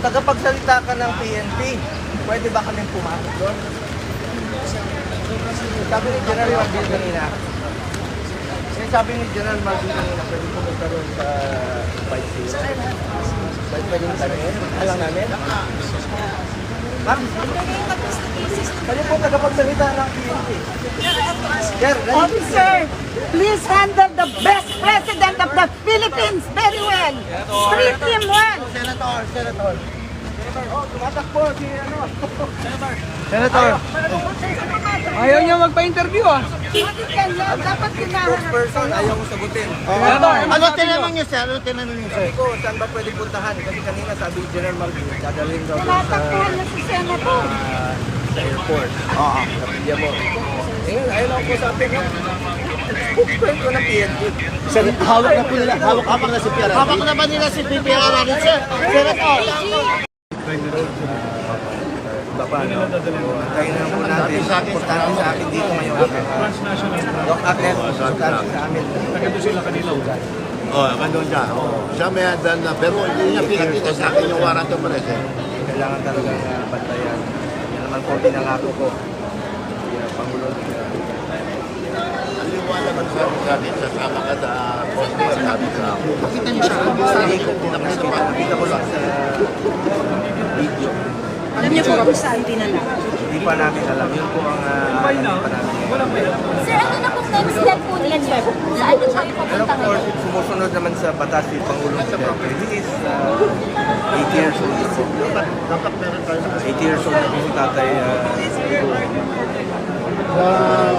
tagapagsalita ka ng PNP, pwede ba kaming pumasok doon? Sabi ni General Marbil kanina, sabi ni General Marbil kanina, pwede pumunta doon sa Vice Zero. Pwede yung tanongin? Alam namin? Ma'am? Kayo po tagapagsalita ng PNP. Sir, Officer, please handle the best president of the Philippines very well. Treat him well. Senator. Oh, tumatakbo si ano. Senator. Ayaw niya magpa-interview ah. Bakit ganyan? Dapat kinaharap. Person, ayaw ko sagutin. Ano tinanong niyo, sir? Ano tinanong niyo, sir? Sabi ko, saan ba pwede puntahan? Kasi kanina sabi ni General Marbil, dadalhin daw doon Tinatakbuhan na si Senator. sa airport. Oo. Sa pilya mo. Ngayon, ayaw na ako po sabi ko. Spokesman ko ng PNP. Sir, hawak na po nila. Hawak na si PRRD. Hawak na ba nila si PRRD, sir? Sir, Iba pa, no? Antayin na po natin. Importante sa akin dito ngayon. Doc Agnes, importante sa amin. oh, kandun siya. Siya may andan na, pero hindi niya pinakita sa akin yung warrant of arrest. Kailangan talagang bantayan. Yan naman po pinangako ko. Pangulong. Aliwala man sa akin, sasama ka sa poster, sabi sa ako. Nakita niyo siya? Nakita ko lang sa video. Alam niyo po kung saan dinala? Hindi pa namin alam. Yun po ang alam pa namin. Sir, ano na pong next step po niyan, sir? Saan po kayo Pero papunta of course, sumusunod naman sa batas si Pangulong Duterte. He is 8 years old. Dapat meron tayo. 8 years old na po si Tatay.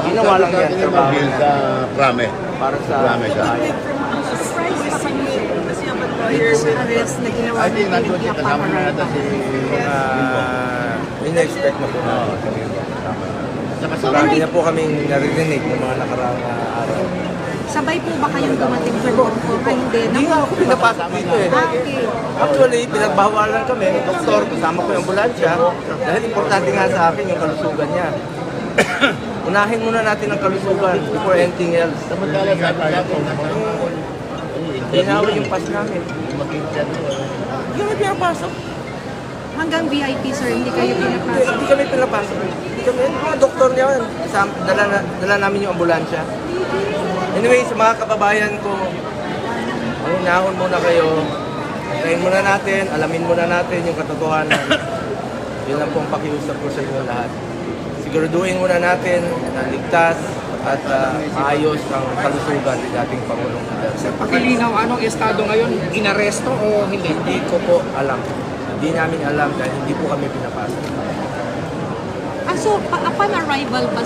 Ginawa lang yan, trabaho niya. Sa Prame. Para sa Prame siya. Surprise pa kami kasi ang lawyers arrest na ginawa I think nandun siya, kasama na natin si... in-expect na po namin kami. Saka sa Marami na po kaming naririnig ng mga nakaraang araw. Sabay po ba kayong dumating sa loob o hindi? Hindi nga ako pinapasok dito eh. Okay. Actually, pinagbawalan kami, doktor, kasama ko yung ambulansya, dahil importante nga sa akin yung kalusugan niya. Unahin muna natin ang kalusugan before anything else. Samantala sa akin, Ginawin yung pass namin. Hindi kami pinapasok. Hanggang VIP, sir, hindi kayo pinapasok. Hindi kami pinapasok. Hindi kami, mga doktor niya, dala namin yung ambulansya. Anyway, sa mga kababayan ko, nahon muna kayo. Antayin muna natin, alamin muna natin yung katotohanan. Yun ang pong pakiusap ko sa inyo lahat. Siguraduhin muna natin na ligtas at maayos ang kalusugan ng ating Pangulong Duterte. Pakilinaw, anong estado ngayon? Inaresto o hindi? Hindi ko po alam. Hindi namin alam dahil hindi po kami pinapasok. So, upon arrival ba